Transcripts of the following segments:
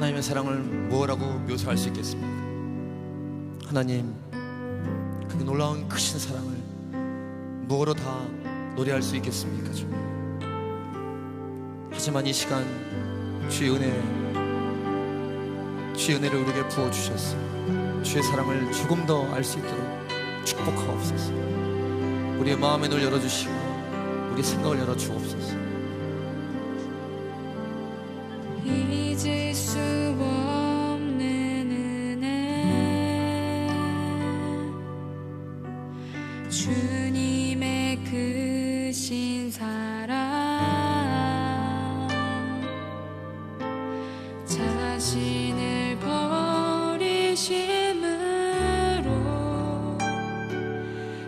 하나님의 사랑을 뭐라고 묘사할 수 있겠습니까? 하나님, 그 놀라운 크신 사랑을 뭐로 다 노래할 수 있겠습니까? 하지만 이 시간 주의 은혜를 우리에게 부어주셨어요. 주의 사랑을 조금 더 알 수 있도록 축복하옵소서. 우리의 마음의 눈을 열어주시고 우리의 생각을 열어주옵소서. 잊을 수 없는 은혜, 주님의 크신 사랑, 자신을 버리심으로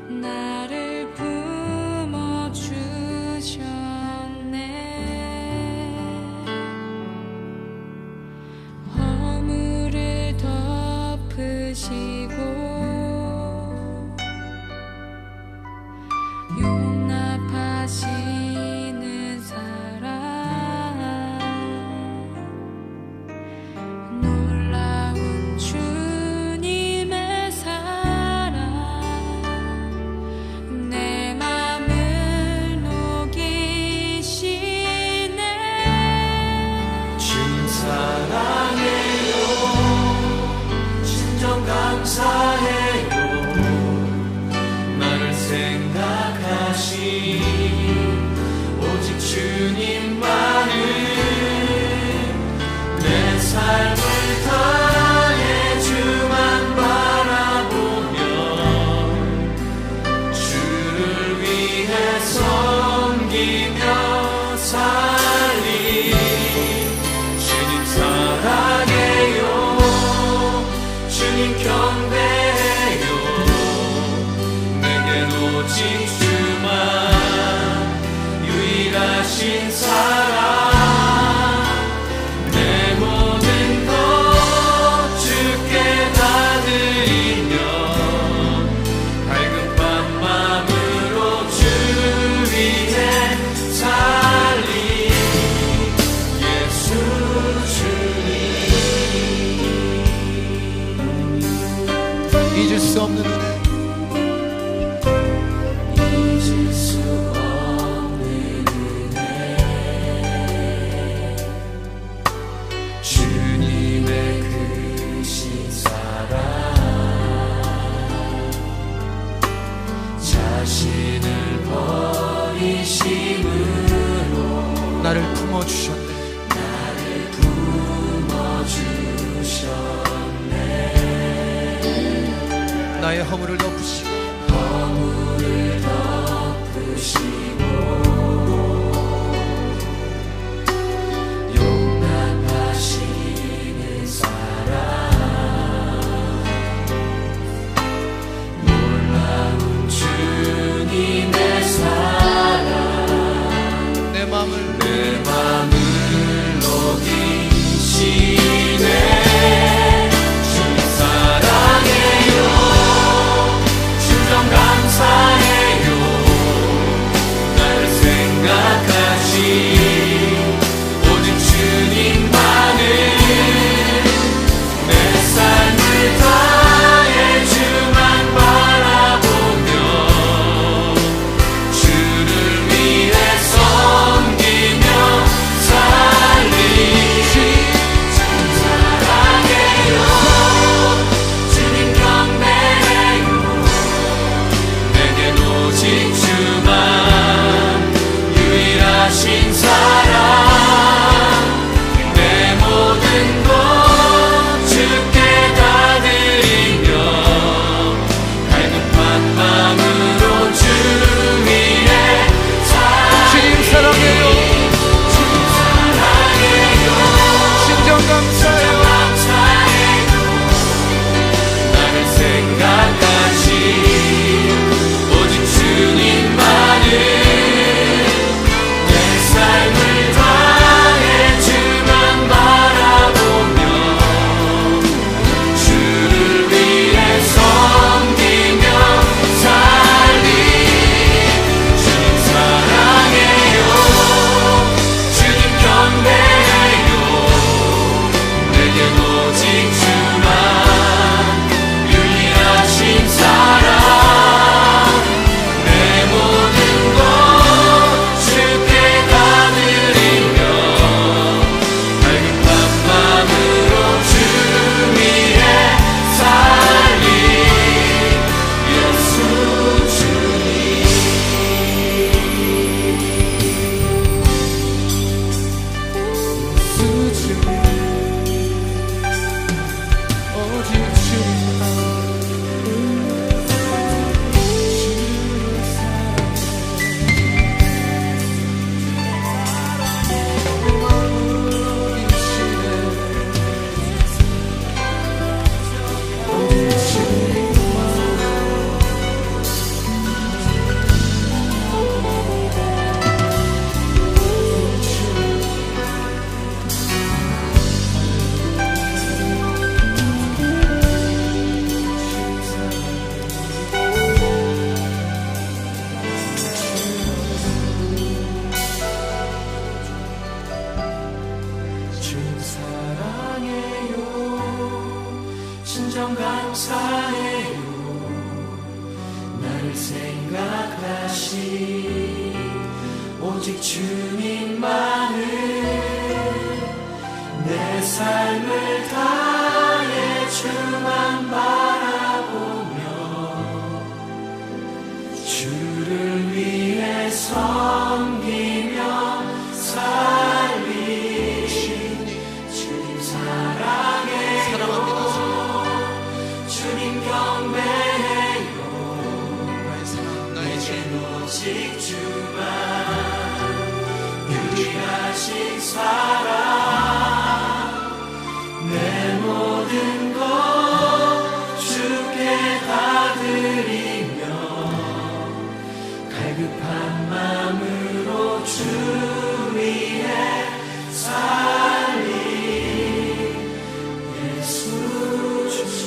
나를 품어주셨네. 허물을 덮으시고 용납하시는 사랑, 놀라운 주님의 사랑, 내 맘을 녹이시네. 주님 사랑해요, 진정 감사해요. 나를 생각하신 오직 주님만을, 내 삶을 다해 주만 바라보며 주를 위해 섬기며 살리. 주님 사랑해요, 주님 경배해요. 내겐 오직 주만 유일하신 사랑. 내 모든 것 주께 다 드리며 밝은 밤마음으로 주 위해 살리. 예수 주님, 잊을 수 없는 은혜, 잊을 수 없는 은혜, 주님의 크신 사랑, 자신을 버리심으로 나를 품어주셨네. 나를 품어주셨네. 나의 허물을 덮으시고 용납하시는 사랑, 놀라운 주님의 사랑, 내 맘을 녹이시네. 주님 사랑해요, 진정 감사해요. 나를 생각하신 오직 주님만을, 내 삶을 다해 주만 바라보며 주를 위해 섬기며 살리. 주님 사랑 생명 감사해요. 나를 생각하신 오직 주님만을 내 삶을 다해 주만 바라보며 주를 위해 섬기며 살리신 주님 사랑합니다. 주님 경배해요. 내겐 오직 주만 유일하신 사랑 내 모든 것 주께 다 드리며 갈급한 마음으로 주 위해 살리 예수 주님.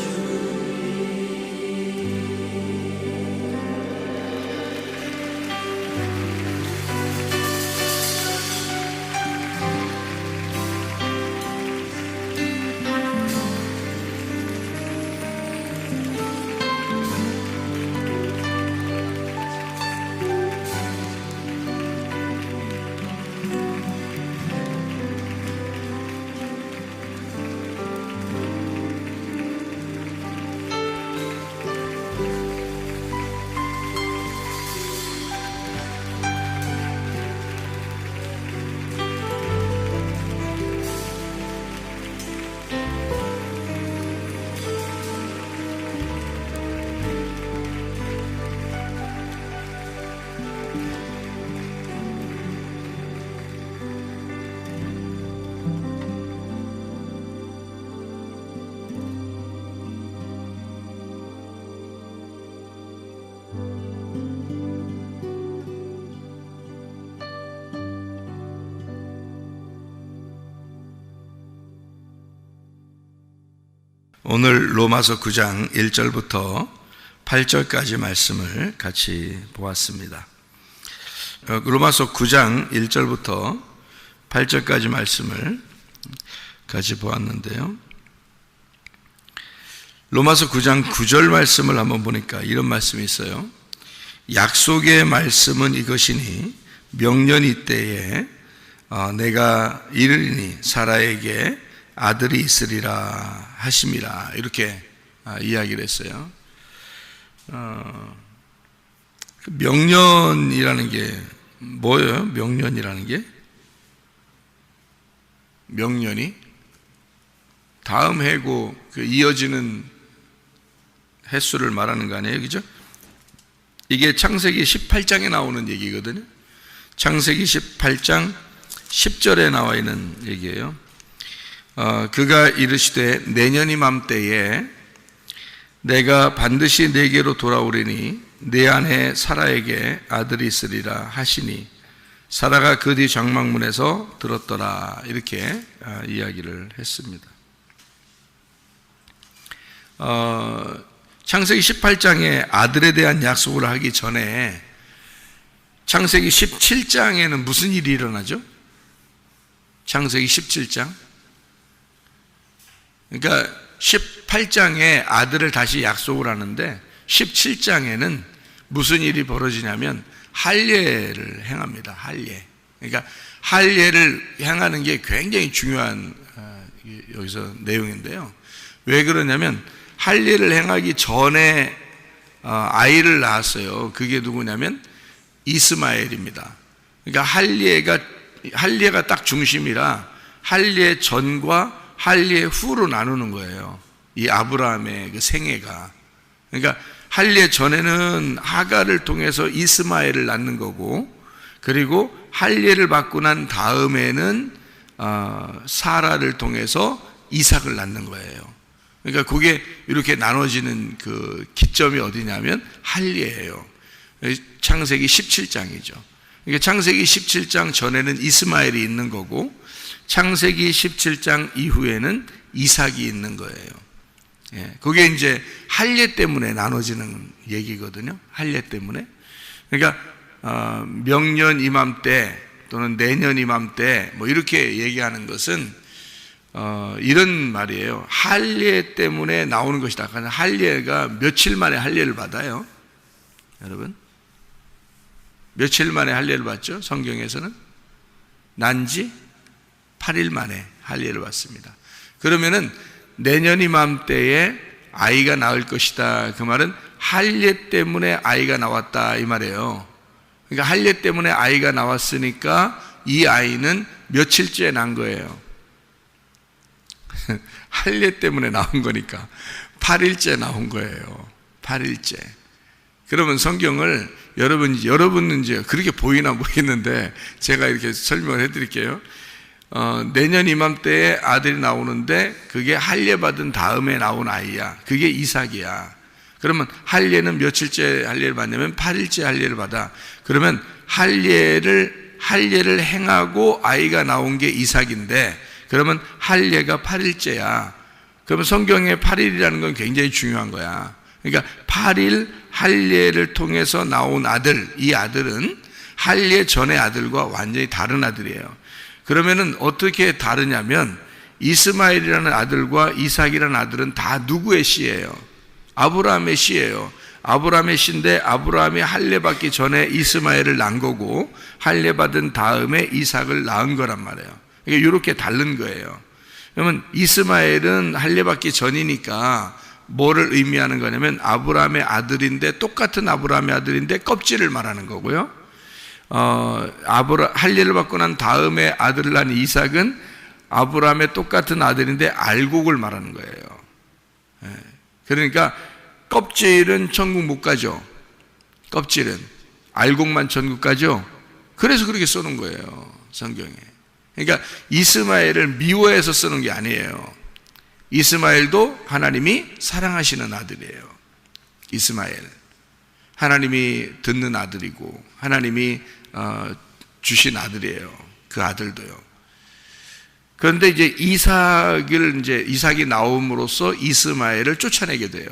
오늘 로마서 9장 1절부터 8절까지 말씀을 같이 보았습니다. 로마서 9장 1절부터 8절까지 말씀을 같이 보았는데요. 로마서 9장 9절 말씀을 한번 보니까 이런 말씀이 있어요. 약속의 말씀은 이것이니 명년이 때에 내가 이르리니 사라에게 아들이 있으리라 하심이라, 이렇게 이야기를 했어요. 명년이라는 게 뭐예요? 명년이라는 게? 명년이 다음 해고 그 이어지는 횟수를 말하는 거 아니에요? 그죠? 이게 창세기 18장에 나오는 얘기거든요. 창세기 18장 10절에 나와 있는 얘기예요. 그가 이르시되 내년 이맘때에 내가 반드시 내게로 돌아오리니 내 아내 사라에게 아들이 있으리라 하시니 사라가 그 뒤 장막문에서 들었더라, 이렇게 이야기를 했습니다. 창세기 18장에 아들에 대한 약속을 하기 전에 창세기 17장에는 무슨 일이 일어나죠? 창세기 17장. 그러니까 18장에 아들을 다시 약속을 하는데 17장에는 무슨 일이 벌어지냐면 할례를 행합니다. 할례. 그러니까 할례를 행하는 게 굉장히 중요한 여기서 내용인데요. 왜 그러냐면 할례를 행하기 전에 아이를 낳았어요. 그게 누구냐면 이스마엘입니다. 그러니까 할례가 딱 중심이라 할례 전과 할례 후로 나누는 거예요. 이 아브라함의 그 생애가. 그러니까 할례 전에는 하갈을 통해서 이스마엘을 낳는 거고, 그리고 할례를 받고 난 다음에는 사라를 통해서 이삭을 낳는 거예요. 그러니까 그게 이렇게 나눠지는 그 기점이 어디냐면 할례예요. 창세기 17장이죠. 그러니까 창세기 17장 전에는 이스마엘이 있는 거고, 창세기 17장 이후에는 이삭이 있는 거예요. 그게 이제 할례 때문에 나눠지는 얘기거든요. 할례 때문에. 그러니까 명년 이맘때 또는 내년 이맘때 뭐 이렇게 얘기하는 것은 이런 말이에요. 할례 때문에 나오는 것이다. 할례가 며칠 만에 할례를 받아요. 여러분, 며칠 만에 할례를 받죠? 성경에서는 난지 8일 만에 할례를 받습니다. 그러면은 내년 이맘때에 아이가 나올 것이다. 그 말은 할례 때문에 아이가 나왔다 이 말이에요. 그러니까 할례 때문에 아이가 나왔으니까 이 아이는 며칠째 난 거예요. 할례 때문에 나온 거니까 8일째 나온 거예요. 8일째. 그러면 성경을 여러분은 이제 그렇게 보이나 모르겠는데 제가 이렇게 설명을 해드릴게요. 내년 이맘때에 아들이 나오는데 그게 할례 받은 다음에 나온 아이야. 그게 이삭이야. 그러면 할례는 며칠째 할례를 받냐면 8일째 할례를 받아. 그러면 할례를 행하고 아이가 나온 게 이삭인데 그러면 할례가 8일째야. 그러면 성경에 8일이라는 건 굉장히 중요한 거야. 그러니까 8일 할례를 통해서 나온 아들, 이 아들은 할례 전의 아들과 완전히 다른 아들이에요. 그러면은 어떻게 다르냐면 이스마엘이라는 아들과 이삭이라는 아들은 다 누구의 씨예요? 아브라함의 씨예요. 아브라함의 씨인데 아브라함이 할례 받기 전에 이스마엘을 낳은 거고 할례 받은 다음에 이삭을 낳은 거란 말이에요. 그러니까 이렇게 다른 거예요. 그러면 이스마엘은 할례 받기 전이니까 뭐를 의미하는 거냐면 아브라함의 아들인데 똑같은 아브라함의 아들인데 껍질을 말하는 거고요. 할례를 받고 난 다음에 아들을 낳은 이삭은 아브라함의 똑같은 아들인데 알곡을 말하는 거예요. 그러니까 껍질은 천국 못 가죠. 껍질은 알곡만 천국 가죠. 그래서 그렇게 써놓은 거예요, 성경에. 그러니까 이스마엘을 미워해서 쓰는 게 아니에요. 이스마엘도 하나님이 사랑하시는 아들이에요. 이스마엘 하나님이 듣는 아들이고 하나님이 주신 아들이에요. 그 아들도요. 그런데 이제 이삭이 나옴으로써 이스마엘을 쫓아내게 돼요.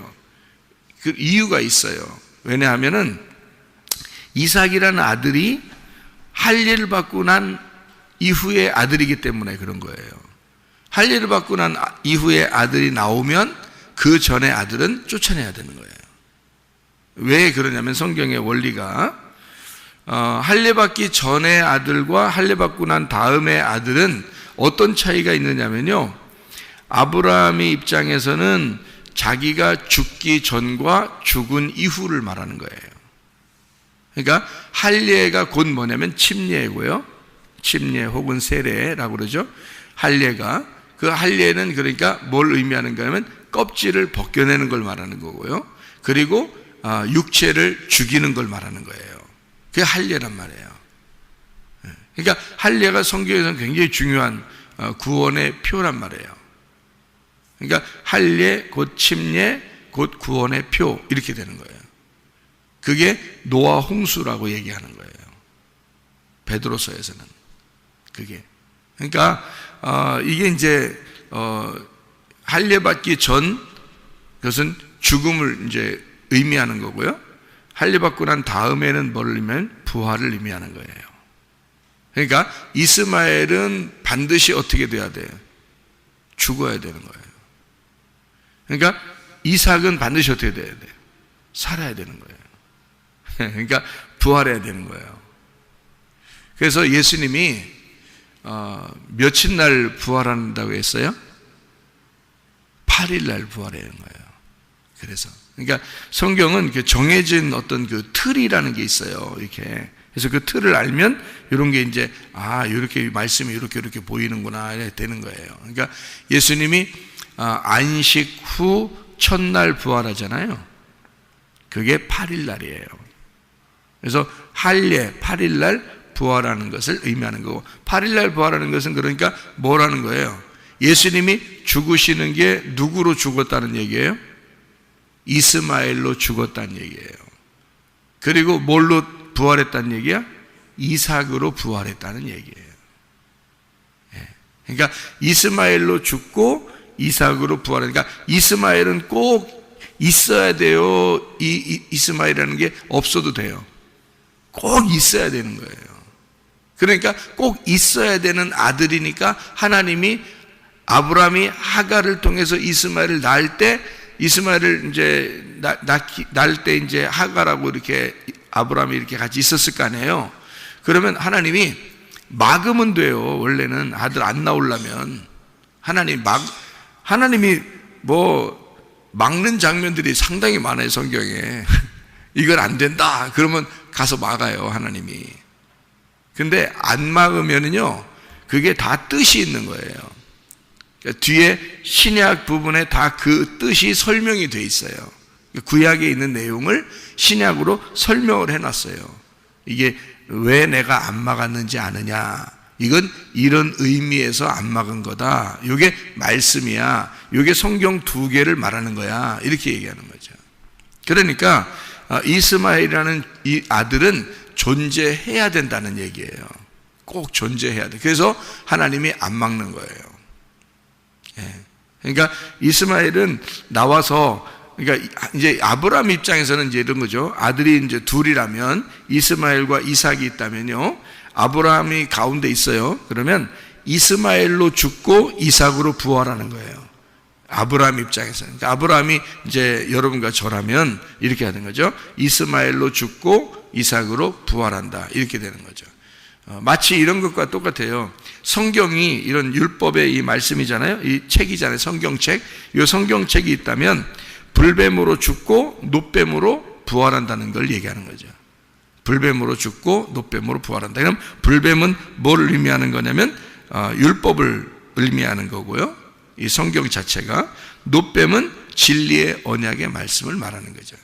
그 이유가 있어요. 왜냐하면은 이삭이라는 아들이 할례를 받고 난 이후의 아들이기 때문에 그런 거예요. 할례를 받고 난 이후에 아들이 나오면 그 전에 아들은 쫓아내야 되는 거예요. 왜 그러냐면 성경의 원리가 할례 받기 전의 아들과 할례 받고 난 다음의 아들은 어떤 차이가 있느냐면요, 아브라함의 입장에서는 자기가 죽기 전과 죽은 이후를 말하는 거예요. 그러니까 할례가 곧 뭐냐면 침례고요. 침례 혹은 세례라고 그러죠. 할례가, 그 할례는 그러니까 뭘 의미하는가 하면 껍질을 벗겨내는 걸 말하는 거고요. 그리고 육체를 죽이는 걸 말하는 거예요. 그게 할례란 말이에요. 그러니까 할례가 성경에서는 굉장히 중요한 구원의 표란 말이에요. 그러니까 할례 곧 침례 곧 구원의 표 이렇게 되는 거예요. 그게 노아 홍수라고 얘기하는 거예요. 베드로서에서는 그게. 그러니까 이게 이제 할례 받기 전 그것은 죽음을 이제 의미하는 거고요. 할례 받고 난 다음에는 뭘 의미하면 부활을 의미하는 거예요. 그러니까 이스마엘은 반드시 어떻게 돼야 돼요? 죽어야 되는 거예요. 그러니까 이삭은 반드시 어떻게 돼야 돼요? 살아야 되는 거예요. 그러니까 부활해야 되는 거예요. 그래서 예수님이 며칠 날 부활한다고 했어요? 8일 날 부활하는 거예요. 그래서 그러니까 성경은 정해진 어떤 그 틀이라는 게 있어요. 이렇게. 그래서 그 틀을 알면 이런 게 이제 이렇게 말씀이 이렇게 보이는구나 되는 거예요. 그러니까 예수님이 안식 후 첫날 부활하잖아요. 그게 8일 날이에요. 그래서 할례 8일 날 부활하는 것을 의미하는 거고, 8일 날 부활하는 것은 그러니까 뭐라는 거예요? 예수님이 죽으시는 게 누구로 죽었다는 얘기예요? 이스마엘로 죽었다는 얘기예요. 그리고 뭘로 부활했다는 얘기야? 이삭으로 부활했다는 얘기예요. 그러니까 이스마엘로 죽고 이삭으로 부활하니까 이스마엘은 꼭 있어야 돼요. 이스마엘이라는 게 없어도 돼요. 꼭 있어야 되는 거예요. 그러니까 꼭 있어야 되는 아들이니까 하나님이 아브라함이 하갈을 통해서 이스마엘을 낳을 때, 이스마엘을 이제 낳을 때 이제 하갈하고 이렇게 아브라함이 이렇게 같이 있었을 거 아니에요. 그러면 하나님이 막으면 돼요. 원래는 아들 안 나오려면 하나님이 뭐 막는 장면들이 상당히 많아요, 성경에. 이건 안 된다 그러면 가서 막아요, 하나님이. 근데 안 막으면은요, 그게 다 뜻이 있는 거예요. 그러니까 뒤에 신약 부분에 다 그 뜻이 설명이 돼 있어요. 구약에 있는 내용을 신약으로 설명을 해놨어요. 이게 왜 내가 안 막았는지 아느냐, 이건 이런 의미에서 안 막은 거다, 이게 말씀이야, 이게 성경 2개를 말하는 거야, 이렇게 얘기하는 거죠. 그러니까 이스마엘이라는 이 아들은 존재해야 된다는 얘기예요. 꼭 존재해야 돼. 그래서 하나님이 안 막는 거예요. 그러니까 이스마엘은 나와서, 그러니까 이제 아브라함 입장에서는 이제 이런 거죠. 아들이 이제 둘이라면, 이스마엘과 이삭이 있다면요, 아브라함이 가운데 있어요. 그러면 이스마엘로 죽고 이삭으로 부활하는 거예요, 아브라함 입장에서는. 그러니까 아브라함이 이제 여러분과 저라면 이렇게 하는 거죠. 이스마엘로 죽고 이삭으로 부활한다, 이렇게 되는 거죠. 마치 이런 것과 똑같아요. 성경이 이런 율법의 이 말씀이잖아요. 이 책이잖아요, 성경책. 이 성경책이 있다면 불뱀으로 죽고 놋뱀으로 부활한다는 걸 얘기하는 거죠. 불뱀으로 죽고 놋뱀으로 부활한다. 그럼 불뱀은 뭘 의미하는 거냐면 율법을 의미하는 거고요, 이 성경 자체가. 놋뱀은 진리의 언약의 말씀을 말하는 거죠.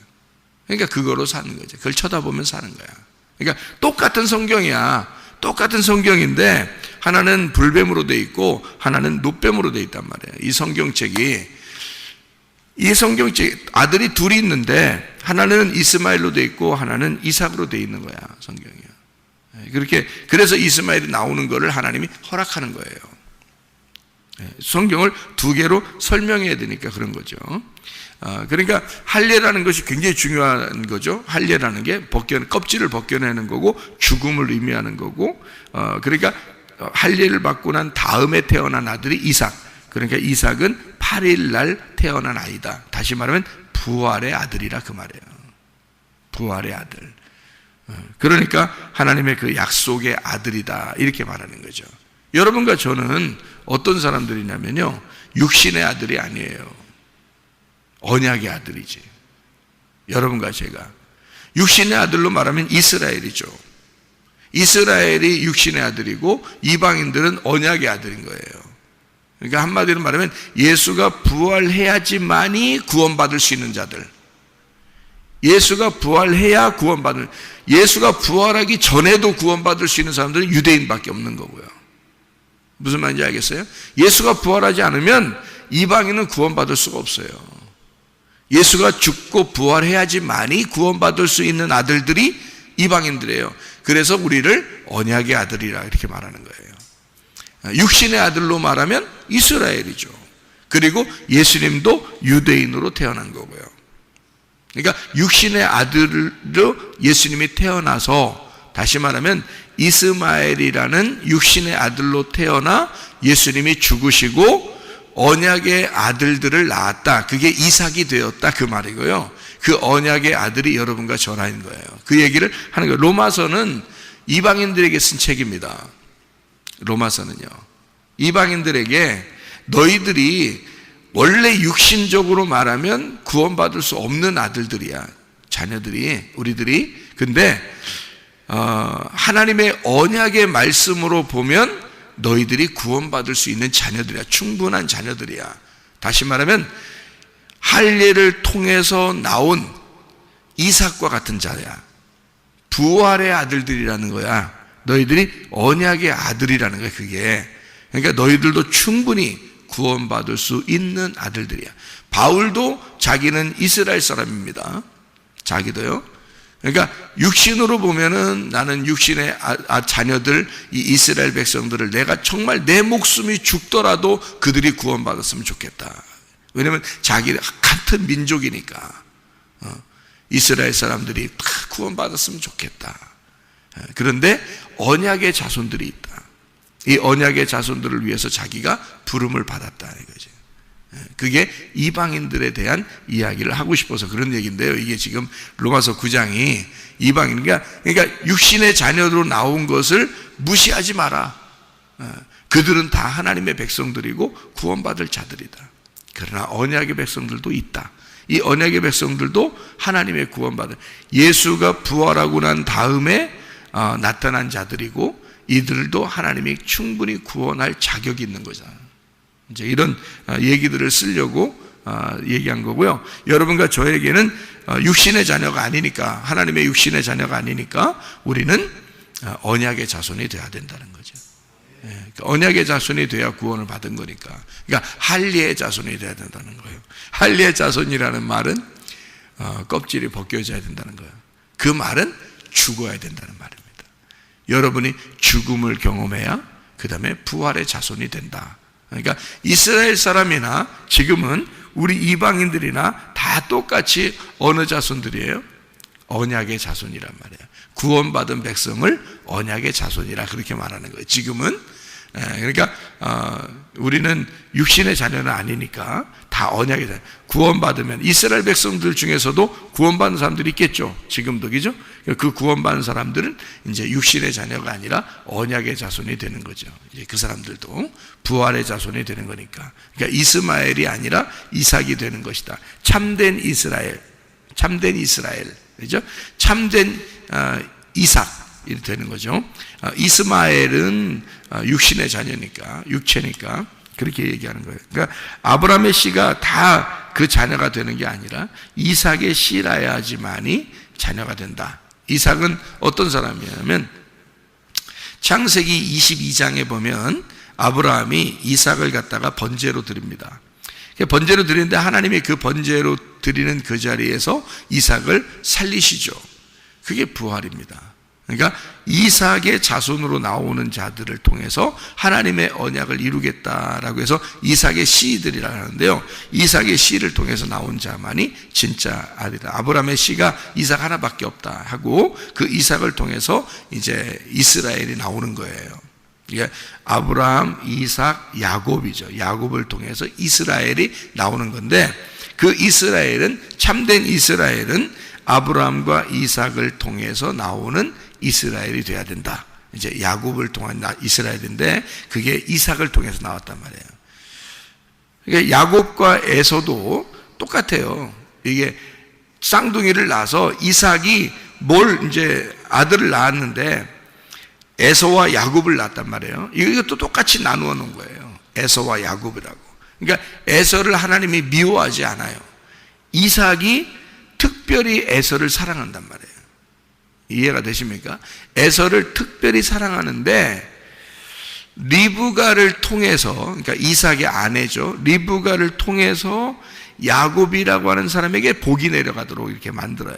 그러니까 그거로 사는 거죠. 그걸 쳐다보면 사는 거야. 그러니까 똑같은 성경이야. 똑같은 성경인데 하나는 불뱀으로 돼 있고 하나는 놋뱀으로 돼 있단 말이에요. 이 성경책 아들이 둘이 있는데 하나는 이스마엘로 돼 있고 하나는 이삭으로 돼 있는 거야, 성경이야. 그렇게, 그래서 이스마엘이 나오는 거를 하나님이 허락하는 거예요. 성경을 2개로 설명해야 되니까 그런 거죠. 그러니까 할례라는 것이 굉장히 중요한 거죠. 할례라는 게 껍질을 벗겨내는 거고 죽음을 의미하는 거고, 그러니까 할례를 받고 난 다음에 태어난 아들이 이삭. 그러니까 이삭은 8일 날 태어난 아이다. 다시 말하면 부활의 아들이라 그 말이에요. 부활의 아들. 그러니까 하나님의 그 약속의 아들이다, 이렇게 말하는 거죠. 여러분과 저는 어떤 사람들이냐면요, 육신의 아들이 아니에요. 언약의 아들이지. 여러분과 제가 육신의 아들로 말하면 이스라엘이죠. 이스라엘이 육신의 아들이고 이방인들은 언약의 아들인 거예요. 그러니까 한마디로 말하면 예수가 부활해야지만이 구원받을 수 있는 자들, 예수가 부활해야 구원받을, 예수가 부활하기 전에도 구원받을 수 있는 사람들은 유대인밖에 없는 거고요. 무슨 말인지 알겠어요? 예수가 부활하지 않으면 이방인은 구원받을 수가 없어요. 예수가 죽고 부활해야지만이 구원받을 수 있는 아들들이 이방인들이에요. 그래서 우리를 언약의 아들이라 이렇게 말하는 거예요. 육신의 아들로 말하면 이스라엘이죠. 그리고 예수님도 유대인으로 태어난 거고요. 그러니까 육신의 아들로 예수님이 태어나서, 다시 말하면 이스마엘이라는 육신의 아들로 태어나 예수님이 죽으시고 언약의 아들들을 낳았다. 그게 이삭이 되었다, 그 말이고요. 그 언약의 아들이 여러분과 저라는 거예요. 그 얘기를 하는 거예요. 로마서는 이방인들에게 쓴 책입니다. 로마서는요, 이방인들에게 너희들이 원래 육신적으로 말하면 구원받을 수 없는 아들들이야, 자녀들이, 우리들이. 근데 하나님의 언약의 말씀으로 보면 너희들이 구원받을 수 있는 자녀들이야, 충분한 자녀들이야. 다시 말하면 할례를 통해서 나온 이삭과 같은 자야. 부활의 아들들이라는 거야. 너희들이 언약의 아들이라는 거야, 그게. 그러니까 너희들도 충분히 구원받을 수 있는 아들들이야. 바울도 자기는 이스라엘 사람입니다. 자기도요. 그러니까 육신으로 보면은 나는 육신의 자녀들, 이 이스라엘 백성들을 내가 정말 내 목숨이 죽더라도 그들이 구원받았으면 좋겠다. 왜냐하면 자기 같은 민족이니까. 이스라엘 사람들이 다 구원받았으면 좋겠다. 그런데 언약의 자손들이 있다. 이 언약의 자손들을 위해서 자기가 부름을 받았다 이거죠. 그게 이방인들에 대한 이야기를 하고 싶어서 그런 얘기인데요. 이게 지금 로마서 9장이 이방인, 그러니까 육신의 자녀로 나온 것을 무시하지 마라. 그들은 다 하나님의 백성들이고 구원받을 자들이다. 그러나 언약의 백성들도 있다. 이 언약의 백성들도 하나님의 구원받을, 예수가 부활하고 난 다음에 나타난 자들이고 이들도 하나님이 충분히 구원할 자격이 있는 거잖아요. 이제 이런 얘기들을 쓰려고 얘기한 거고요. 여러분과 저에게는 육신의 자녀가 아니니까, 하나님의 육신의 자녀가 아니니까 우리는 언약의 자손이 돼야 된다는 거죠. 언약의 자손이 돼야 구원을 받은 거니까. 그러니까 할례의 자손이 돼야 된다는 거예요. 할례의 자손이라는 말은 껍질이 벗겨져야 된다는 거예요. 그 말은 죽어야 된다는 말입니다. 여러분이 죽음을 경험해야 그 다음에 부활의 자손이 된다. 그러니까 이스라엘 사람이나 지금은 우리 이방인들이나 다 똑같이 어느 자손들이에요? 언약의 자손이란 말이에요. 구원받은 백성을 언약의 자손이라 그렇게 말하는 거예요. 지금은. 그러니까 우리는 육신의 자녀는 아니니까 다 언약의 자손. 구원받으면 이스라엘 백성들 중에서도 구원받은 사람들이 있겠죠. 지금도, 그죠? 그 구원받은 사람들은 이제 육신의 자녀가 아니라 언약의 자손이 되는 거죠. 이제 그 사람들도 부활의 자손이 되는 거니까. 그러니까 이스마엘이 아니라 이삭이 되는 것이다. 참된 이스라엘, 그죠? 참된 이삭이 되는 거죠. 이스마엘은 육신의 자녀니까, 육체니까 그렇게 얘기하는 거예요. 그러니까 아브라함의 씨가 다 그 자녀가 되는 게 아니라 이삭의 씨라야지만이 자녀가 된다. 이삭은 어떤 사람이냐면 창세기 22장에 보면 아브라함이 이삭을 갖다가 번제로 드립니다. 번제로 드리는데 하나님이 그 번제로 드리는 그 자리에서 이삭을 살리시죠. 그게 부활입니다. 그러니까 이삭의 자손으로 나오는 자들을 통해서 하나님의 언약을 이루겠다라고 해서 이삭의 씨들이라고 하는데요. 이삭의 씨를 통해서 나온 자만이 진짜 아들이다. 아브라함의 씨가 이삭 하나밖에 없다 하고 그 이삭을 통해서 이제 이스라엘이 나오는 거예요. 이게 아브라함, 이삭, 야곱이죠. 야곱을 통해서 이스라엘이 나오는 건데 그 이스라엘은, 참된 이스라엘은 아브라함과 이삭을 통해서 나오는 이스라엘이 돼야 된다. 이제 야곱을 통한 이스라엘인데 그게 이삭을 통해서 나왔단 말이에요. 그러니까 야곱과 에서도 똑같아요. 이게 쌍둥이를 낳아서 이삭이 이제 아들을 낳았는데 에서와 야곱을 낳았단 말이에요. 이것도 똑같이 나누어 놓은 거예요. 에서와 야곱이라고. 그러니까 에서를 하나님이 미워하지 않아요. 이삭이 특별히 에서를 사랑한단 말이에요. 이해가 되십니까? 에서를 특별히 사랑하는데 리브가를 통해서, 그러니까 이삭의 아내죠. 리브가를 통해서 야곱이라고 하는 사람에게 복이 내려가도록 이렇게 만들어요.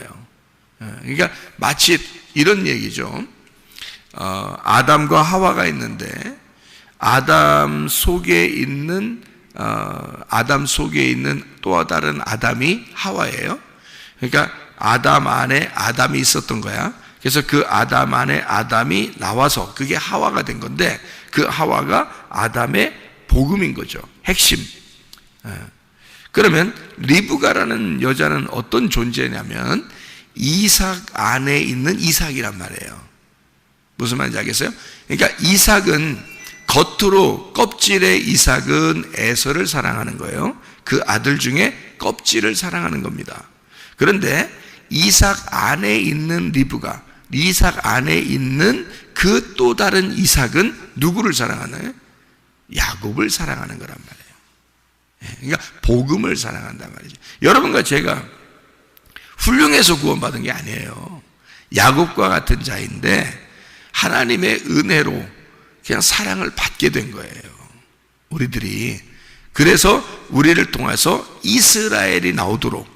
그러니까 마치 이런 얘기죠. 아담과 하와가 있는데 아담 속에 있는 또 다른 아담이 하와예요. 그러니까 아담 안에 아담이 있었던 거야. 그래서 그 아담 안에 아담이 나와서 그게 하와가 된 건데 그 하와가 아담의 복음인 거죠. 핵심. 그러면 리브가라는 여자는 어떤 존재냐면 이삭 안에 있는 이삭이란 말이에요. 무슨 말인지 알겠어요? 그러니까 이삭은 겉으로 껍질의 이삭은 에서를 사랑하는 거예요. 그 아들 중에 껍질을 사랑하는 겁니다. 그런데 이삭 안에 있는 리브가, 이삭 안에 있는 그 또 다른 이삭은 누구를 사랑하나요? 야곱을 사랑하는 거란 말이에요. 그러니까 복음을 사랑한단 말이죠. 여러분과 제가 훌륭해서 구원받은 게 아니에요. 야곱과 같은 자인데 하나님의 은혜로 그냥 사랑을 받게 된 거예요. 우리들이. 그래서 우리를 통해서 이스라엘이 나오도록,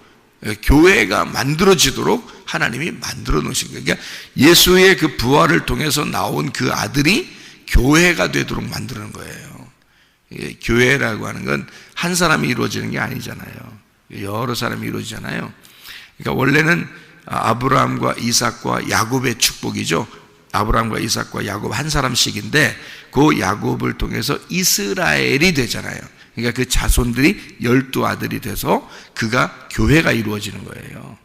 교회가 만들어지도록 하나님이 만들어 놓으신 거예요. 그러니까 예수의 그 부활을 통해서 나온 그 아들이 교회가 되도록 만드는 거예요. 교회라고 하는 건 한 사람이 이루어지는 게 아니잖아요. 여러 사람이 이루어지잖아요. 그러니까 원래는 아브라함과 이삭과 야곱의 축복이죠. 아브라함과 이삭과 야곱 한 사람씩인데 그 야곱을 통해서 이스라엘이 되잖아요. 그러니까 그 자손들이 12아들이 돼서 그가 교회가 이루어지는 거예요.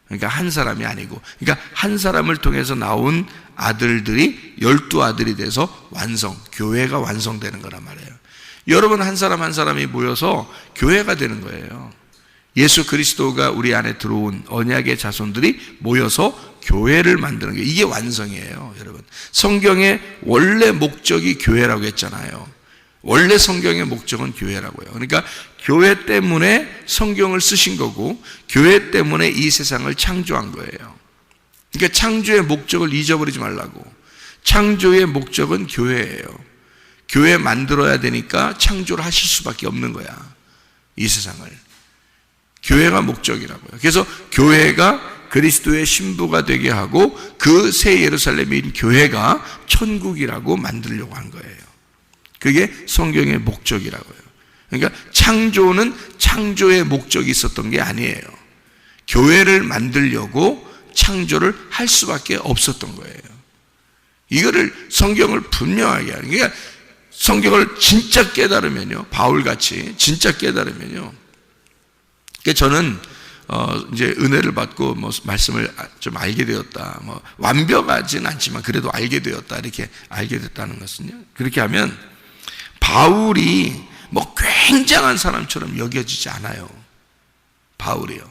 그러니까 한 사람이 아니고, 그러니까 한 사람을 통해서 나온 아들들이 12아들이 돼서 교회가 완성되는 거란 말이에요. 여러분 한 사람 한 사람이 모여서 교회가 되는 거예요. 예수 그리스도가 우리 안에 들어온 언약의 자손들이 모여서 교회를 만드는 게 이게 완성이에요. 여러분, 성경의 원래 목적이 교회라고 했잖아요. 원래 성경의 목적은 교회라고요. 그러니까 교회 때문에 성경을 쓰신 거고 교회 때문에 이 세상을 창조한 거예요. 그러니까 창조의 목적을 잊어버리지 말라고. 창조의 목적은 교회예요. 교회 만들어야 되니까 창조를 하실 수밖에 없는 거야, 이 세상을. 교회가 목적이라고요. 그래서 교회가 그리스도의 신부가 되게 하고 그 새 예루살렘인 교회가 천국이라고 만들려고 한 거예요. 그게 성경의 목적이라고요. 그러니까 창조는 창조의 목적이 있었던 게 아니에요. 교회를 만들려고 창조를 할 수밖에 없었던 거예요. 이거를 성경을 분명하게 하는, 그러니까 성경을 진짜 깨달으면요, 바울같이 진짜 깨달으면요, 그러니까 저는 이제 은혜를 받고 뭐 말씀을 좀 알게 되었다, 뭐 완벽하지는 않지만 그래도 알게 되었다, 이렇게 알게 됐다는 것은요, 그렇게 하면 바울이 뭐 굉장한 사람처럼 여겨지지 않아요. 바울이요,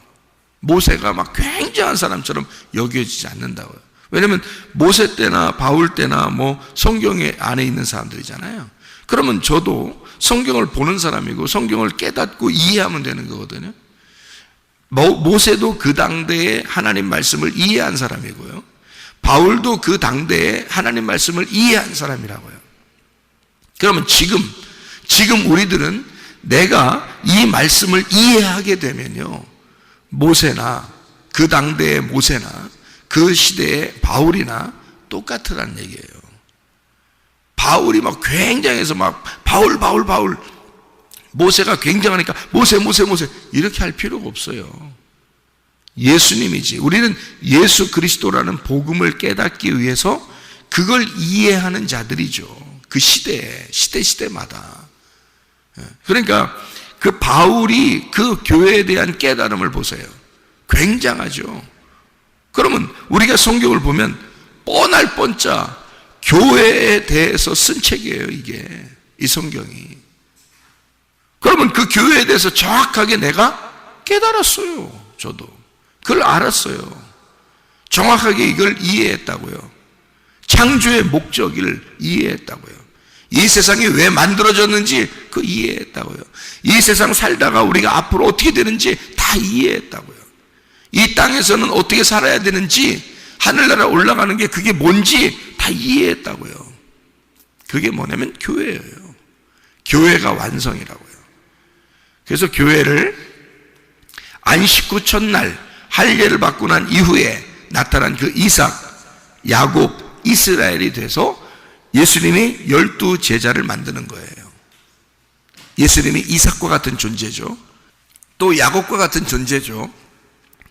모세가 막 굉장한 사람처럼 여겨지지 않는다고요. 왜냐하면 모세 때나 바울 때나 뭐 성경에 안에 있는 사람들이잖아요. 그러면 저도 성경을 보는 사람이고 성경을 깨닫고 이해하면 되는 거거든요. 모세도 그 당대에 하나님 말씀을 이해한 사람이고요, 바울도 그 당대에 하나님 말씀을 이해한 사람이라고요. 그러면 지금 우리들은 내가 이 말씀을 이해하게 되면요, 모세나 그 당대의 모세나 그 시대의 바울이나 똑같으라는 얘기예요. 바울이 막 굉장해서 막 바울 모세가 굉장하니까 모세 이렇게 할 필요가 없어요. 예수님이지. 우리는 예수 그리스도라는 복음을 깨닫기 위해서 그걸 이해하는 자들이죠. 그 시대마다. 그러니까 그 바울이 그 교회에 대한 깨달음을 보세요. 굉장하죠. 그러면 우리가 성경을 보면 뻔할 뻔짜 교회에 대해서 쓴 책이에요, 이게. 이 성경이. 그러면 그 교회에 대해서 정확하게 내가 깨달았어요. 저도 그걸 알았어요. 정확하게 이걸 이해했다고요. 창조의 목적을 이해했다고요. 이 세상이 왜 만들어졌는지 그 이해했다고요. 이 세상 살다가 우리가 앞으로 어떻게 되는지 다 이해했다고요. 이 땅에서는 어떻게 살아야 되는지, 하늘나라 올라가는 게 그게 뭔지 다 이해했다고요. 그게 뭐냐면 교회예요. 교회가 완성이라고요. 그래서 교회를 안식 후 첫날 할례를 받고 난 이후에 나타난 그 이삭, 야곱, 이스라엘이 돼서 예수님이 12제자를 만드는 거예요. 예수님이 이삭과 같은 존재죠. 또 야곱과 같은 존재죠.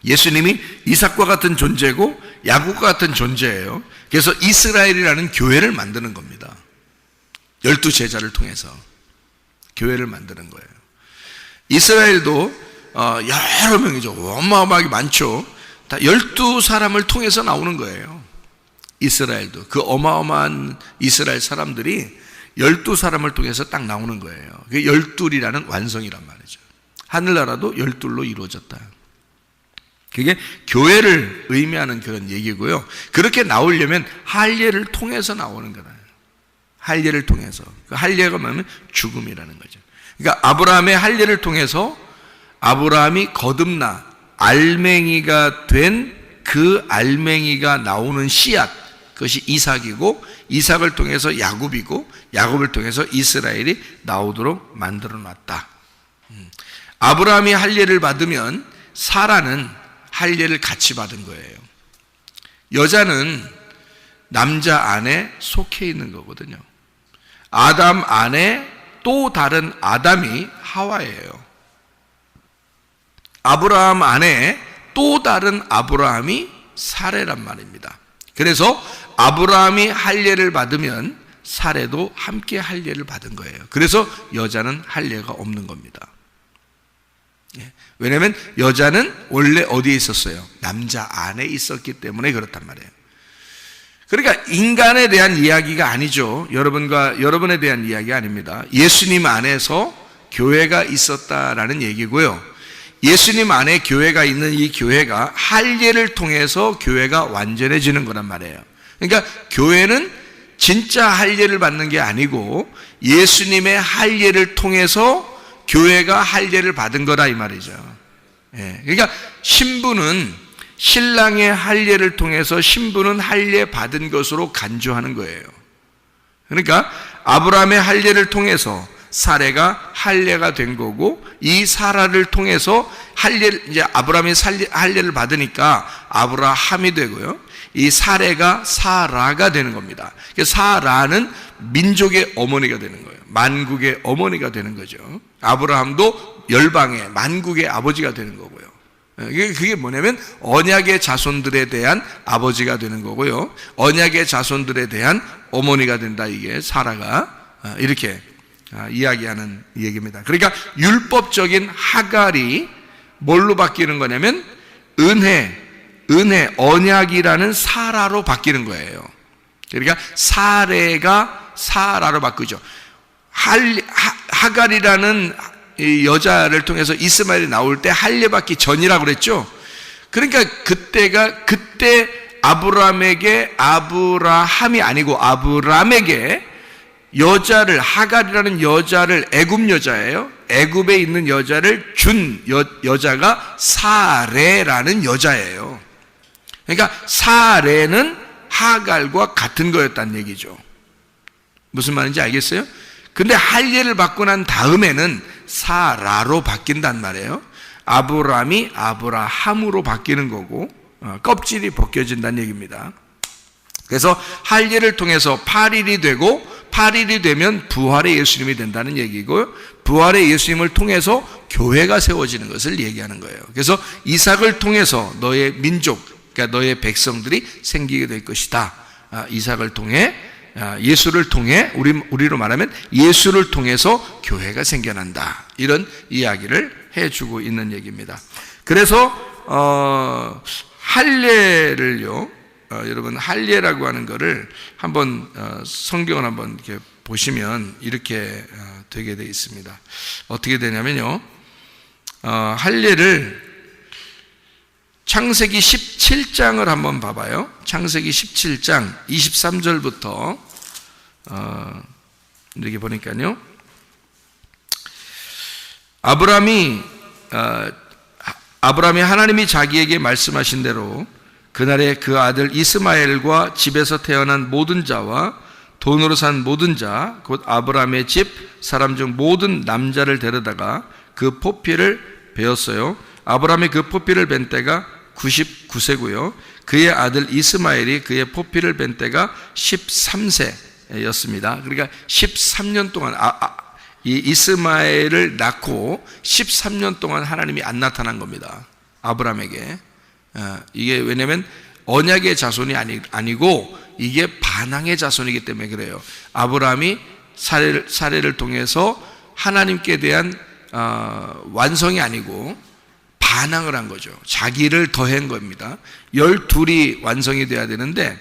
예수님이 이삭과 같은 존재고 야곱과 같은 존재예요. 그래서 이스라엘이라는 교회를 만드는 겁니다. 12제자를 통해서 교회를 만드는 거예요. 이스라엘도 여러 명이죠. 어마어마하게 많죠. 다 12사람을 통해서 나오는 거예요. 이스라엘도 그 어마어마한 이스라엘 사람들이 12사람을 통해서 딱 나오는 거예요. 그게 12이라는 완성이란 말이죠. 하늘나라도 12로 이루어졌다. 그게 교회를 의미하는 그런 얘기고요. 그렇게 나오려면 할례를 통해서 나오는 거예요. 할례를 통해서. 그 할례가 뭐냐면 죽음이라는 거죠. 그러니까 아브라함의 할례를 통해서 아브라함이 거듭나 알맹이가 된 그 알맹이가 나오는 씨앗, 그것이 이삭이고, 이삭을 통해서 야곱이고, 야곱을 통해서 이스라엘이 나오도록 만들어 놨다. 아브라함이 할례를 받으면 사라는 할례를 같이 받은 거예요. 여자는 남자 안에 속해 있는 거거든요. 아담 안에 또 다른 아담이 하와예요. 아브라함 안에 또 다른 아브라함이 사레란 말입니다. 그래서 아브라함이 할례를 받으면 사레도 함께 할례를 받은 거예요. 그래서 여자는 할례가 없는 겁니다. 왜냐하면 여자는 원래 어디에 있었어요? 남자 안에 있었기 때문에 그렇단 말이에요. 그러니까 인간에 대한 이야기가 아니죠. 여러분에 대한 이야기가 아닙니다. 예수님 안에서 교회가 있었다라는 얘기고요. 예수님 안에 교회가 있는 이 교회가 할례를 통해서 교회가 완전해지는 거란 말이에요. 그러니까 교회는 진짜 할례를 받는 게 아니고 예수님의 할례를 통해서 교회가 할례를 받은 거다 이 말이죠. 그러니까 신부는 신랑의 할례를 통해서 신부는 할례 받은 것으로 간주하는 거예요. 그러니까 아브라함의 할례를 통해서 사레가 할례가 된 거고, 이 사라를 통해서 이제 아브라함이 할례를 받으니까 아브라함이 되고요. 이 사레가 사라가 되는 겁니다. 사라는 민족의 어머니가 되는 거예요. 만국의 어머니가 되는 거죠. 아브라함도 열방의 만국의 아버지가 되는 거고요. 그게 뭐냐면 언약의 자손들에 대한 아버지가 되는 거고요. 언약의 자손들에 대한 어머니가 된다. 이게 사라가 이렇게 이야기하는 얘기입니다. 그러니까 율법적인 하갈이 뭘로 바뀌는 거냐면 은혜, 언약이라는 사라로 바뀌는 거예요. 그러니까 사레가 사라로 바꾸죠. 하갈이라는 이 여자를 통해서 이스마엘이 나올 때 할례 받기 전이라고 그랬죠. 그러니까 그때 아브라함이 아니고 아브람에게 여자를, 하갈이라는 여자를, 애굽 여자예요. 애굽에 있는 여자를 준 여자가 사레라는 여자예요. 그러니까 사레는 하갈과 같은 거였다는 얘기죠. 무슨 말인지 알겠어요? 근데 할례를 받고 난 다음에는 사라로 바뀐단 말이에요. 아브람이 아브라함으로 바뀌는 거고, 껍질이 벗겨진다는 얘기입니다. 그래서 할례를 통해서 8일이 되고, 8일이 되면 부활의 예수님이 된다는 얘기고, 부활의 예수님을 통해서 교회가 세워지는 것을 얘기하는 거예요. 그래서 이삭을 통해서 너의 민족, 그러니까 너의 백성들이 생기게 될 것이다. 이삭을 통해, 예수를 통해, 우리로 말하면 예수를 통해서 교회가 생겨난다. 이런 이야기를 해주고 있는 얘기입니다. 그래서 할례를요, 여러분 할례라고 하는 거를 한번 성경을 한번 이렇게 보시면 이렇게 되게 되어 있습니다. 어떻게 되냐면요, 할례를 창세기 17장을 한번 봐봐요. 창세기 17장 23절부터 이렇게 보니까요, 아브라함이 하나님이 자기에게 말씀하신 대로 그날에 그 아들 이스마엘과 집에서 태어난 모든 자와 돈으로 산 모든 자, 곧 아브라함의 집 사람 중 모든 남자를 데려다가 그 포피를 베었어요. 아브라함이 그 포피를 벤 때가 99세고요. 그의 아들 이스마엘이 그의 포피를 벤 때가 13세였습니다. 그러니까 13년 동안 이 이스마엘을 낳고 13년 동안 하나님이 안 나타난 겁니다. 아브라함에게. 이게 왜냐면 언약의 자손이 아니고 이게 반항의 자손이기 때문에 그래요. 아브라함이 사례를 통해서 하나님께 대한 완성이 아니고 반항을 한 거죠. 자기를 더한 겁니다. 12이 완성이 돼야 되는데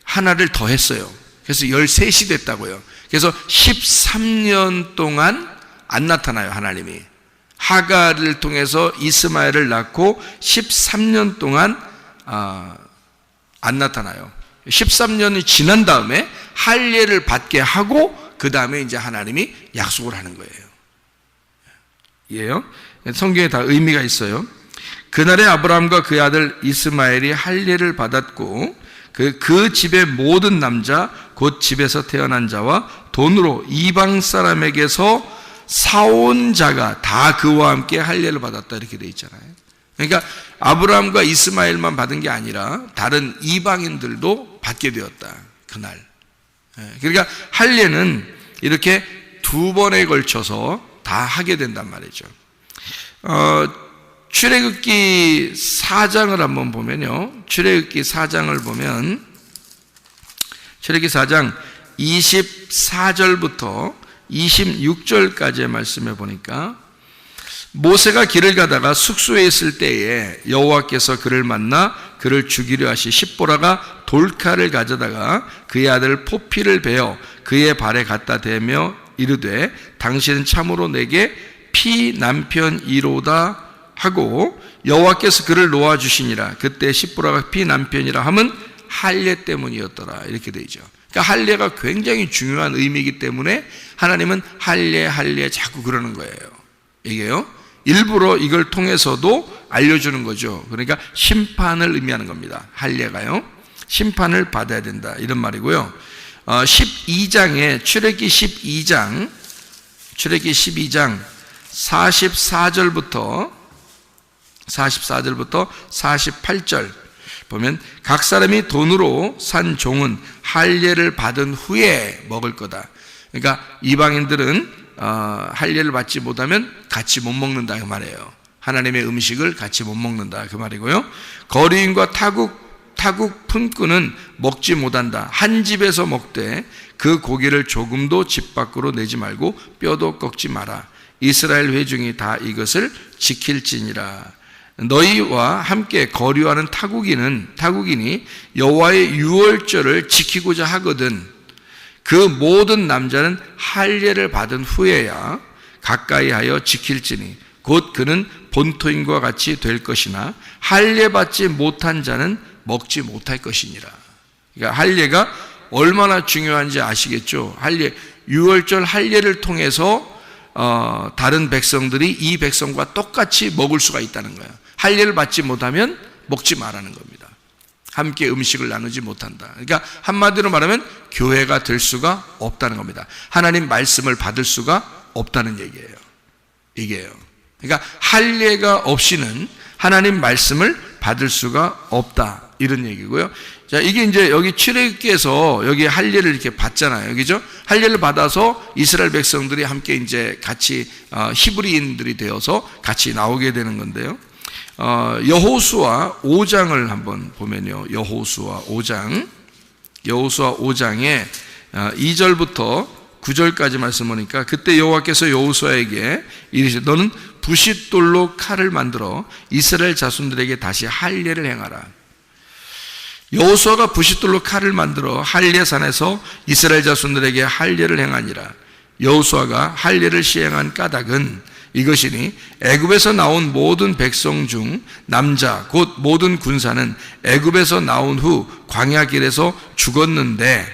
하나를 더했어요. 그래서 13이 됐다고요. 그래서 13년 동안 안 나타나요, 하나님이. 하갈을 통해서 이스마엘을 낳고 13년 동안 안 나타나요. 13년이 지난 다음에 할례를 받게 하고 그 다음에 이제 하나님이 약속을 하는 거예요. 이해요? 성경에 다 의미가 있어요. 그날에 아브라함과 그 아들 이스마엘이 할례를 받았고 그 집의 모든 남자 곧 집에서 태어난 자와 돈으로 이방 사람에게서 사온 자가 다 그와 함께 할례를 받았다 이렇게 돼 있잖아요. 그러니까 아브라함과 이스마엘만 받은 게 아니라 다른 이방인들도 받게 되었다 그날. 그러니까 할례는 이렇게 2번에 걸쳐서 다 하게 된단 말이죠. 출애굽기 4장을 한번 보면요, 출애굽기 4장을 보면 출애굽기 4장 24절부터 26절까지의 말씀에 보니까 모세가 길을 가다가 숙소에 있을 때에 여호와께서 그를 만나 그를 죽이려 하시 십보라가 돌칼을 가져다가 그의 아들 포피를 베어 그의 발에 갖다 대며 이르되 당신은 참으로 내게 피 남편이로다 하고 여호와께서 그를 놓아주시니라. 그때 십보라가 피 남편이라 함은 할례 때문이었더라. 이렇게 되어 있죠. 그러니까 할례가 굉장히 중요한 의미이기 때문에 하나님은 할례 자꾸 그러는 거예요. 이게요, 일부러 이걸 통해서도 알려주는 거죠. 그러니까 심판을 의미하는 겁니다. 할례가요, 심판을 받아야 된다 이런 말이고요. 12장에 출애굽기 12장 44절부터 48절 보면 각 사람이 돈으로 산 종은 할례를 받은 후에 먹을 거다. 그러니까 이방인들은 할례를 받지 못하면 같이 못 먹는다 그 말이에요. 하나님의 음식을 같이 못 먹는다 그 말이고요. 거류인과 타국 품꾼은 먹지 못한다. 한 집에서 먹되 그 고기를 조금도 집 밖으로 내지 말고 뼈도 꺾지 마라. 이스라엘 회중이 다 이것을 지킬지니라. 너희와 함께 거류하는 타국인이 여호와의 유월절을 지키고자 하거든 그 모든 남자는 할례를 받은 후에야 가까이 하여 지킬지니 곧 그는 본토인과 같이 될 것이나 할례 받지 못한 자는 먹지 못할 것이니라. 그러니까 할례가 얼마나 중요한지 아시겠죠? 유월절 할례를 통해서 다른 백성들이 이 백성과 똑같이 먹을 수가 있다는 거예요. 할례를 받지 못하면 먹지 말라는 겁니다. 함께 음식을 나누지 못한다. 그러니까 한마디로 말하면 교회가 될 수가 없다는 겁니다. 하나님 말씀을 받을 수가 없다는 얘기예요. 이게요. 그러니까 할례가 없이는 하나님 말씀을 받을 수가 없다 이런 얘기고요. 자, 이게 이제 여기 출애굽기에서 여기 할례를 이렇게 받잖아요. 그죠? 할례를 받아서 이스라엘 백성들이 함께 이제 같이 히브리인들이 되어서 같이 나오게 되는 건데요. 여호수아 5장을 한번 보면요. 여호수아 5장에 2절부터 9절까지 말씀 보니까 그때 여호와께서 여호수아에게 이르시되 너는 부싯돌로 칼을 만들어 이스라엘 자손들에게 다시 할례를 행하라. 여호수아가 부싯돌로 칼을 만들어 할례산에서 이스라엘 자손들에게 할례를 행하니라. 여호수아가 할례를 시행한 까닭은 이것이니 애굽에서 나온 모든 백성 중 남자 곧 모든 군사는 애굽에서 나온 후 광야길에서 죽었는데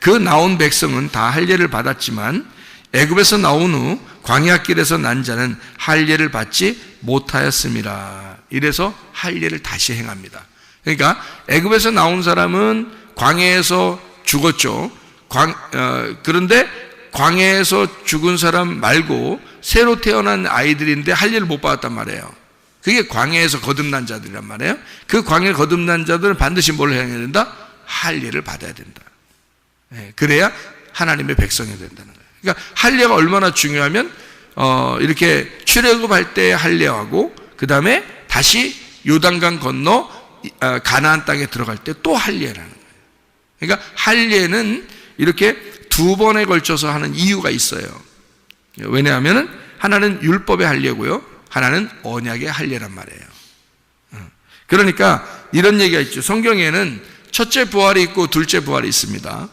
그 나온 백성은 다 할례를 받았지만 애굽에서 나온 후 광야길에서 난 자는 할례를 받지 못하였음이라. 이래서 할례를 다시 행합니다. 그러니까 애굽에서 나온 사람은 광야에서 죽었죠. 그런데 광야에서 죽은 사람 말고 새로 태어난 아이들인데 할례를 못 받았단 말이에요. 그게 광야에서 거듭난 자들이란 말이에요. 그 광야에 거듭난 자들은 반드시 뭘 해야 된다? 할례를 받아야 된다. 그래야 하나님의 백성이 된다는 거예요. 그러니까 할례가 얼마나 중요하면 이렇게 출애굽할 때 할례하고 그 다음에 다시 요단강 건너 가나안 땅에 들어갈 때 또 할례라는 거예요. 그러니까 할례는 이렇게 두 번에 걸쳐서 하는 이유가 있어요. 왜냐하면 하나는 율법의 할례고요, 하나는 언약의 할례란 말이에요. 그러니까 이런 얘기가 있죠. 성경에는 첫째 부활이 있고 둘째 부활이 있습니다.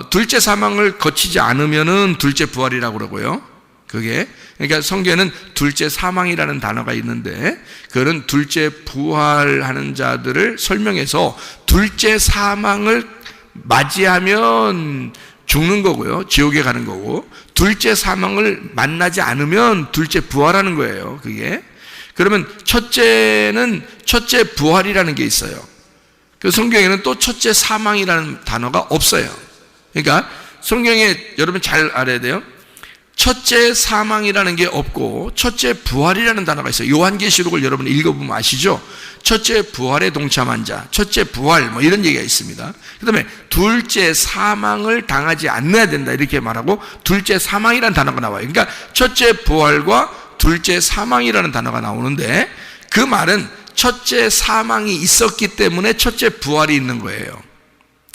둘째 사망을 거치지 않으면은 둘째 부활이라고 그러고요. 그러니까 성경에는 둘째 사망이라는 단어가 있는데 그거는 둘째 부활하는 자들을 설명해서 둘째 사망을 맞이하면 죽는 거고요, 지옥에 가는 거고, 둘째 사망을 만나지 않으면 둘째 부활하는 거예요. 그게 그러면 첫째는 첫째 부활이라는 게 있어요. 그 성경에는 또 첫째 사망이라는 단어가 없어요. 그러니까 성경에 여러분 잘 알아야 돼요. 첫째 사망이라는 게 없고 첫째 부활이라는 단어가 있어요. 요한계시록을 여러분 읽어보면 아시죠? 첫째 부활에 동참한 자, 첫째 부활 뭐 이런 얘기가 있습니다. 그 다음에 둘째 사망을 당하지 않아야 된다 이렇게 말하고 둘째 사망이라는 단어가 나와요. 그러니까 첫째 부활과 둘째 사망이라는 단어가 나오는데 그 말은 첫째 사망이 있었기 때문에 첫째 부활이 있는 거예요.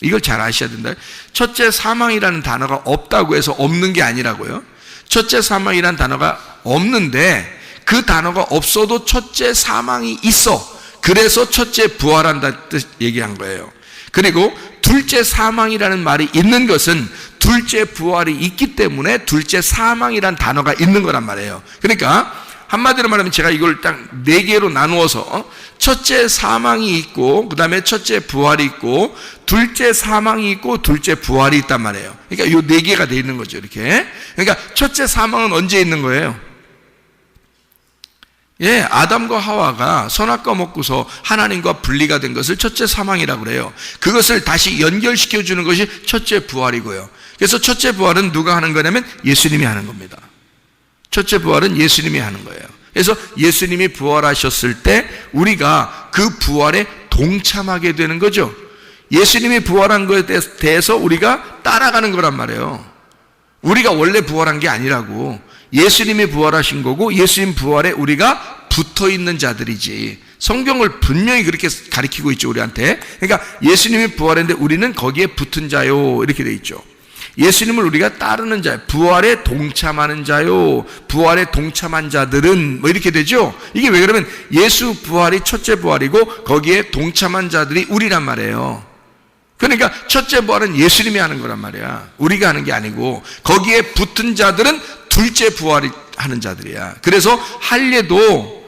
이걸 잘 아셔야 된다. 첫째 사망이라는 단어가 없다고 해서 없는 게 아니라고요. 첫째 사망이라는 단어가 없는데 그 단어가 없어도 첫째 사망이 있어. 그래서 첫째 부활한다 뜻 얘기한 거예요. 그리고 둘째 사망이라는 말이 있는 것은 둘째 부활이 있기 때문에 둘째 사망이라는 단어가 있는 거란 말이에요. 그러니까 한마디로 말하면 제가 이걸 딱 4개로 나누어서 첫째 사망이 있고 그 다음에 첫째 부활이 있고 둘째 사망이 있고 둘째 부활이 있단 말이에요. 그러니까 이 4개가 돼 있는 거죠. 이렇게. 그러니까 첫째 사망은 언제 있는 거예요? 예, 아담과 하와가 선악과 먹고서 하나님과 분리가 된 것을 첫째 사망이라고 그래요. 그것을 다시 연결시켜 주는 것이 첫째 부활이고요. 그래서 첫째 부활은 누가 하는 거냐면 예수님이 하는 겁니다. 첫째 부활은 예수님이 하는 거예요. 그래서 예수님이 부활하셨을 때 우리가 그 부활에 동참하게 되는 거죠. 예수님이 부활한 것에 대해서 우리가 따라가는 거란 말이에요. 우리가 원래 부활한 게 아니라고. 예수님이 부활하신 거고 예수님 부활에 우리가 붙어 있는 자들이지. 성경을 분명히 그렇게 가르치고 있죠, 우리한테. 그러니까 예수님이 부활했는데 우리는 거기에 붙은 자요, 이렇게 돼 있죠. 예수님을 우리가 따르는 자요, 부활에 동참하는 자요, 부활에 동참한 자들은 뭐 이렇게 되죠. 이게 왜 그러면 예수 부활이 첫째 부활이고 거기에 동참한 자들이 우리란 말이에요. 그러니까 첫째 부활은 예수님이 하는 거란 말이야. 우리가 하는 게 아니고 거기에 붙은 자들은 둘째 부활이 하는 자들이야. 그래서 할례도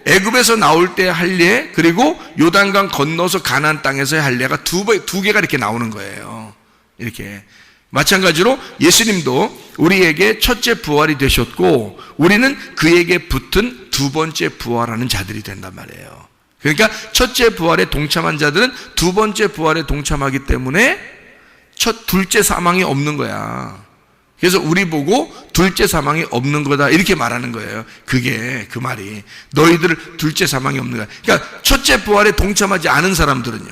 애굽에서 나올 때 할례, 그리고 요단강 건너서 가나안 땅에서의 할례가 두 개가 이렇게 나오는 거예요. 이렇게. 마찬가지로 예수님도 우리에게 첫째 부활이 되셨고 우리는 그에게 붙은 두 번째 부활하는 자들이 된단 말이에요. 그러니까 첫째 부활에 동참한 자들은 두 번째 부활에 동참하기 때문에 둘째 사망이 없는 거야. 그래서 우리 보고 둘째 사망이 없는 거다 이렇게 말하는 거예요. 그게 그 말이 너희들 둘째 사망이 없는 거야. 그러니까 첫째 부활에 동참하지 않은 사람들은요,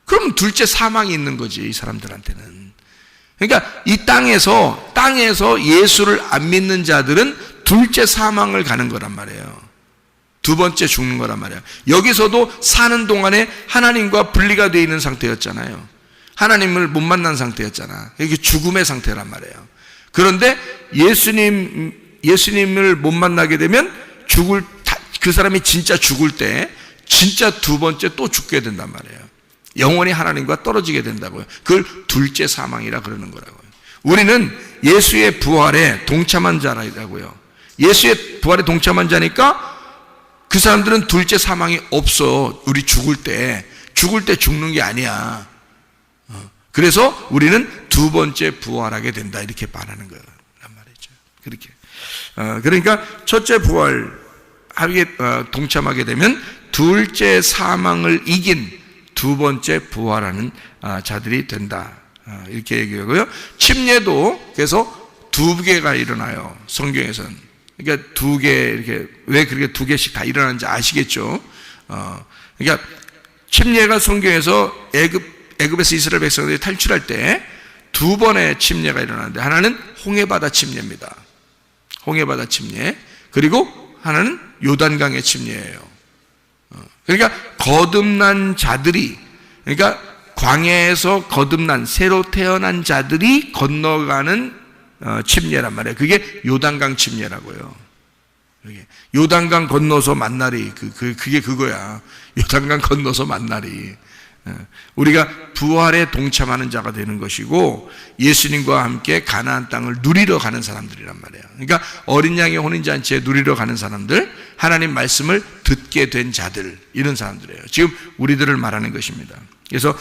그럼 둘째 사망이 있는 거지, 이 사람들한테는. 그러니까 이 땅에서 예수를 안 믿는 자들은 둘째 사망을 가는 거란 말이에요. 두 번째 죽는 거란 말이에요. 여기서도 사는 동안에 하나님과 분리가 되어 있는 상태였잖아요. 하나님을 못 만난 상태였잖아. 이게 죽음의 상태란 말이에요. 그런데 예수님을 못 만나게 되면 그 사람이 진짜 죽을 때 진짜 두 번째 또 죽게 된단 말이에요. 영원히 하나님과 떨어지게 된다고요. 그걸 둘째 사망이라 그러는 거라고요. 우리는 예수의 부활에 동참한 자라고요. 예수의 부활에 동참한 자니까 그 사람들은 둘째 사망이 없어. 우리 죽을 때 죽는 게 아니야. 그래서 우리는 두 번째 부활하게 된다, 이렇게 말하는 거란 말이죠. 그렇게. 그러니까 첫째 부활에 동참하게 되면 둘째 사망을 이긴 두 번째 부활하는 자들이 된다, 이렇게 얘기하고요. 침례도 그래서 2개가 일어나요, 성경에서는. 그러니까 2개, 이렇게 왜 그렇게 2개씩 다 일어나는지 아시겠죠? 그러니까 침례가 성경에서 애굽에서 이스라엘 백성들이 탈출할 때 2번의 침례가 일어나는데, 하나는 홍해바다 침례입니다. 홍해바다 침례. 그리고 하나는 요단강의 침례예요. 그러니까 거듭난 자들이, 그러니까 광야에서 거듭난 새로 태어난 자들이 건너가는 침례란 말이에요. 그게 요단강 침례라고요. 요단강 건너서 만나리, 그게 그거야. 요단강 건너서 만나리. 우리가 부활에 동참하는 자가 되는 것이고 예수님과 함께 가나안 땅을 누리러 가는 사람들이란 말이에요. 그러니까 어린 양의 혼인잔치에 누리러 가는 사람들, 하나님 말씀을 듣게 된 자들, 이런 사람들이에요. 지금 우리들을 말하는 것입니다. 그래서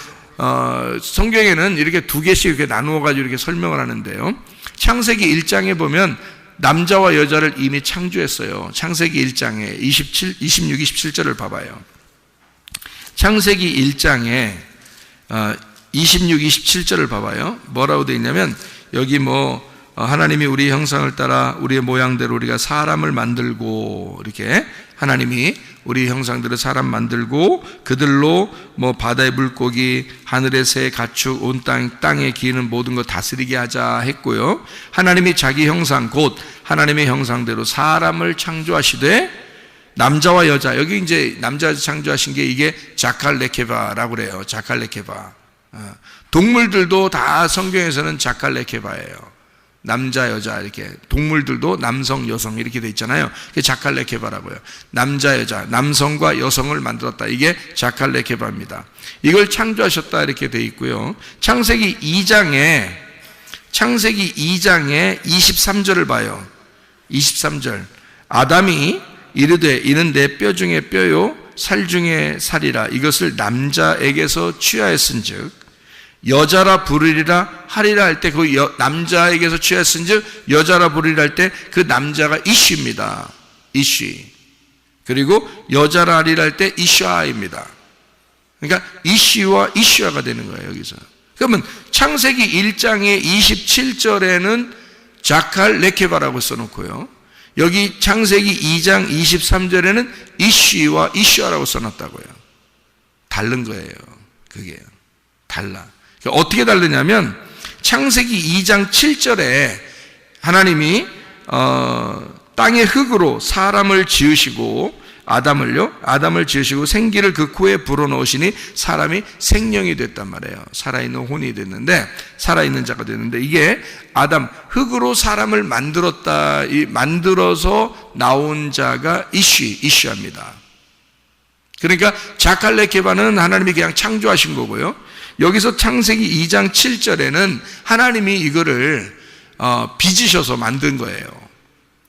성경에는 이렇게 2개씩 이렇게 나누어가지고 이렇게 설명을 하는데요. 창세기 1장에 보면 남자와 여자를 이미 창조했어요. 창세기 1장에 26, 27절을 봐봐요. 창세기 1장에 26, 27절을 봐봐요. 뭐라고 되어 있냐면, 여기 하나님이 우리 형상을 따라 우리의 모양대로 우리가 사람을 만들고, 이렇게 하나님이 우리 형상대로 사람 만들고 그들로 바다의 물고기, 하늘의 새, 가축, 온 땅에 기는 모든 것 다스리게 하자 했고요. 하나님이 자기 형상, 곧 하나님의 형상대로 사람을 창조하시되 남자와 여자, 여기 이제 남자 창조하신 게 이게 자칼레케바라고 그래요. 자칼레케바. 동물들도 다 성경에서는 자칼레케바예요. 남자, 여자 이렇게. 동물들도 남성, 여성 이렇게 돼 있잖아요. 그게 자칼레케바라고요. 남자, 여자, 남성과 여성을 만들었다. 이게 자칼레케바입니다. 이걸 창조하셨다 이렇게 돼 있고요. 창세기 2장에 23절을 봐요. 23절. 아담이 이르되 이는 내 뼈 중에 뼈요 살 중에 살이라. 이것을 남자에게서 취하였은즉 여자라 부르리라 하리라 할 때 그 남자에게서 취하였은즉 여자라 부르리라 할 때 그 남자가 이쉬입니다. 이쉬. 그리고 여자라 하리라 할 때 이샤입니다. 그러니까 이쉬와 이샤가 되는 거예요, 여기서. 그러면 창세기 1장의 27절에는 자칼 레케바라고 써놓고요. 여기 창세기 2장 23절에는 이쉬와 이샤라고 써놨다고요. 다른 거예요. 그게 달라. 어떻게 다르냐면 창세기 2장 7절에 하나님이 땅의 흙으로 사람을 지으시고 아담을 지으시고 생기를 그 코에 불어넣으시니 사람이 생명이 됐단 말이에요. 살아있는 혼이 됐는데, 살아있는 자가 됐는데, 이게 아담 흙으로 사람을 만들어서 나온 자가 이쉬입니다. 그러니까 자칼레케바는 하나님이 그냥 창조하신 거고요. 여기서 창세기 2장 7절에는 하나님이 이거를 빚으셔서 만든 거예요.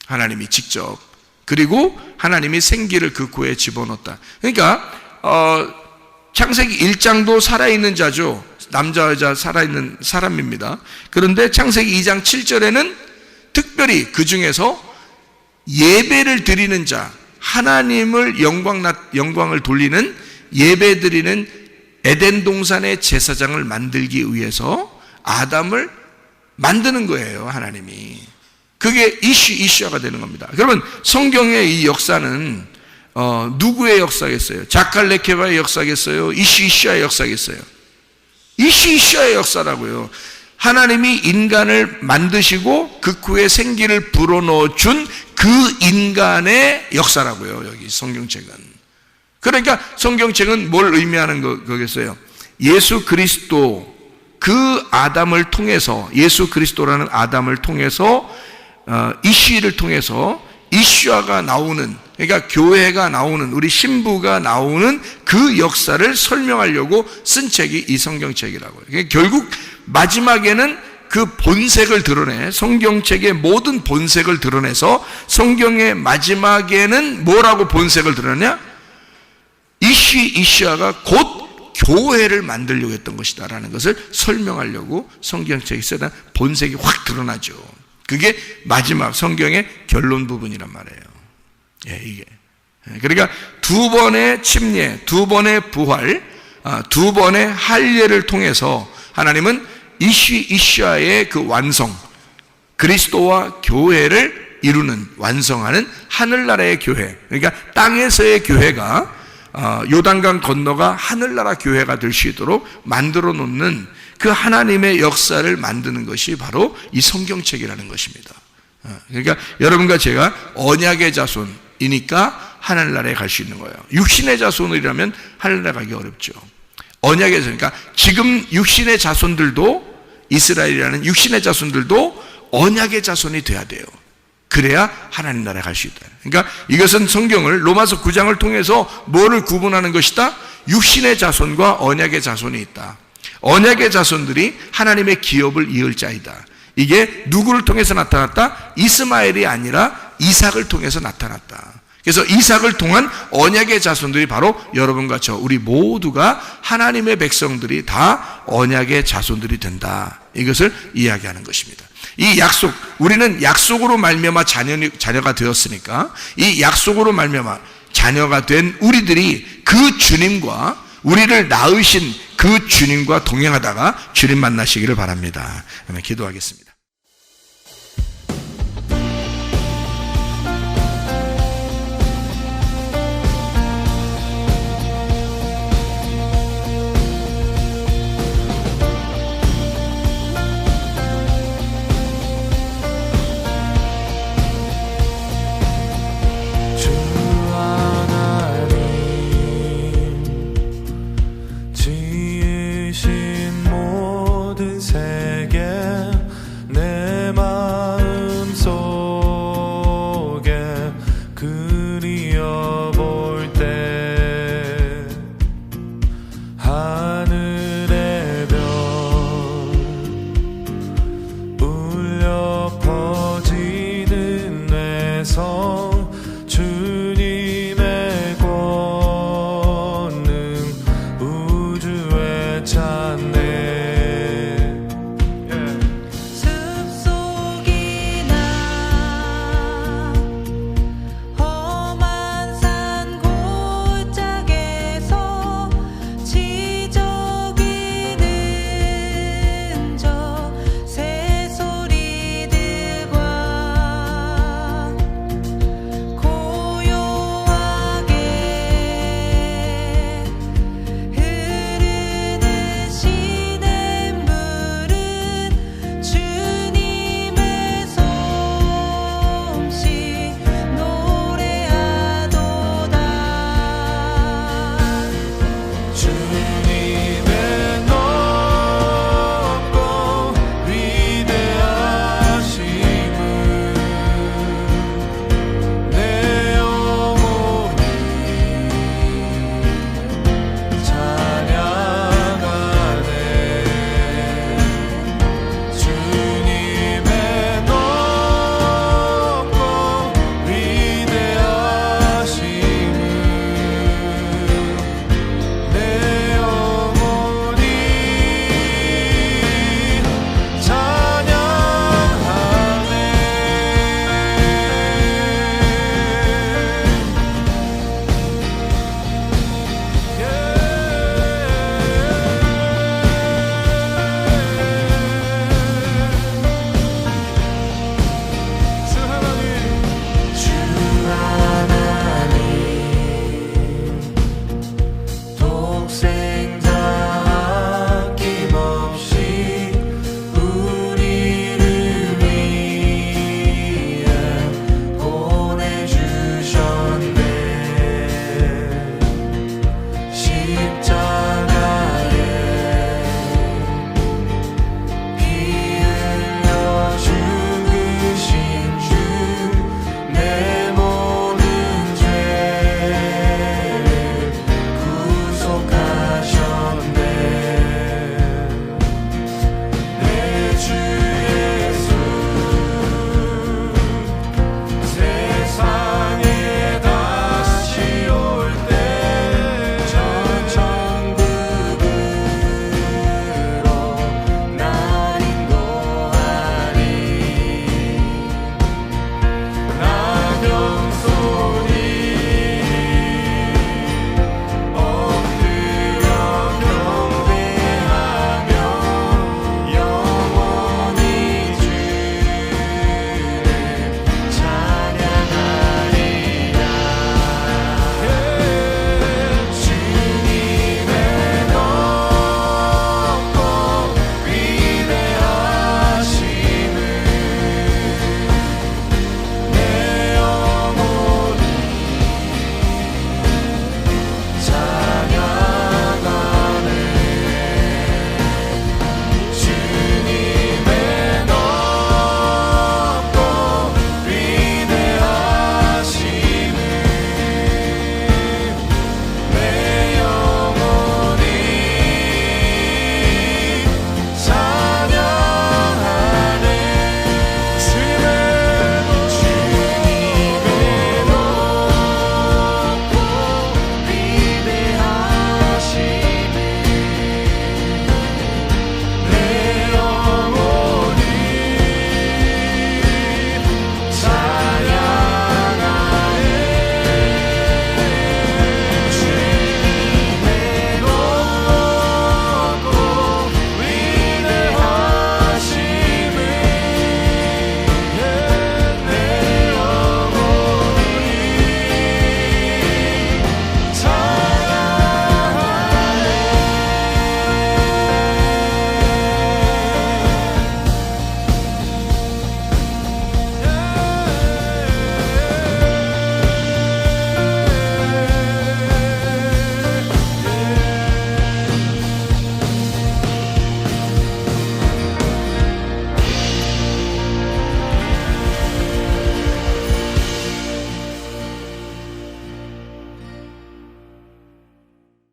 하나님이 직접. 그리고 하나님이 생기를 그 코에 집어넣었다. 그러니까 창세기 1장도 살아있는 자죠. 남자 여자 살아있는 사람입니다. 그런데 창세기 2장 7절에는 특별히 그 중에서 예배를 드리는 자, 하나님을 영광을 돌리는 예배 드리는 에덴 동산의 제사장을 만들기 위해서 아담을 만드는 거예요, 하나님이. 그게 이슈아가 되는 겁니다. 그러면 성경의 이 역사는 누구의 역사겠어요? 자칼레케바의 역사겠어요? 이슈아의 역사겠어요? 이슈아의 역사라고요. 하나님이 인간을 만드시고 그 코에 생기를 불어넣어 준 그 인간의 역사라고요, 여기 성경책은. 그러니까 성경책은 뭘 의미하는 거겠어요? 예수 그리스도, 그 아담을 통해서, 예수 그리스도라는 아담을 통해서 이쉬를 통해서 이슈아가 나오는, 그러니까 교회가 나오는, 우리 신부가 나오는 그 역사를 설명하려고 쓴 책이 이 성경책이라고요. 그러니까 결국 마지막에는 그 본색을 드러내, 성경책의 모든 본색을 드러내서 성경의 마지막에는 뭐라고 본색을 드러내냐? 이슈아가 곧 교회를 만들려고 했던 것이다라는 것을 설명하려고 성경책이 쓰다 본색이 확 드러나죠. 그게 마지막 성경의 결론 부분이란 말이에요. 이게. 그러니까 두 번의 침례, 두 번의 부활, 두 번의 할례를 통해서 하나님은 이슈아의 그 완성, 그리스도와 교회를 이루는, 완성하는 하늘나라의 교회, 그러니까 땅에서의 교회가 요단강 건너가 하늘나라 교회가 될 수 있도록 만들어 놓는 그 하나님의 역사를 만드는 것이 바로 이 성경책이라는 것입니다. 그러니까 여러분과 제가 언약의 자손이니까 하늘나라에 갈 수 있는 거예요. 육신의 자손이라면 하늘나라 가기 어렵죠. 언약의 자손, 그러니까 지금 육신의 자손들도, 이스라엘이라는 육신의 자손들도 언약의 자손이 돼야 돼요. 그래야 하나님 나라에 갈 수 있다. 그러니까 이것은 성경을 로마서 9장을 통해서 뭐를 구분하는 것이다? 육신의 자손과 언약의 자손이 있다. 언약의 자손들이 하나님의 기업을 이을 자이다. 이게 누구를 통해서 나타났다? 이스마엘이 아니라 이삭을 통해서 나타났다. 그래서 이삭을 통한 언약의 자손들이 바로 여러분과 저, 우리 모두가 하나님의 백성들이 다 언약의 자손들이 된다. 이것을 이야기하는 것입니다. 이 약속, 우리는 약속으로 말미암아 자녀가 되었으니까 이 약속으로 말미암아 자녀가 된 우리들이 그 주님과, 우리를 낳으신 그 주님과 동행하다가 주님 만나시기를 바랍니다. 기도하겠습니다.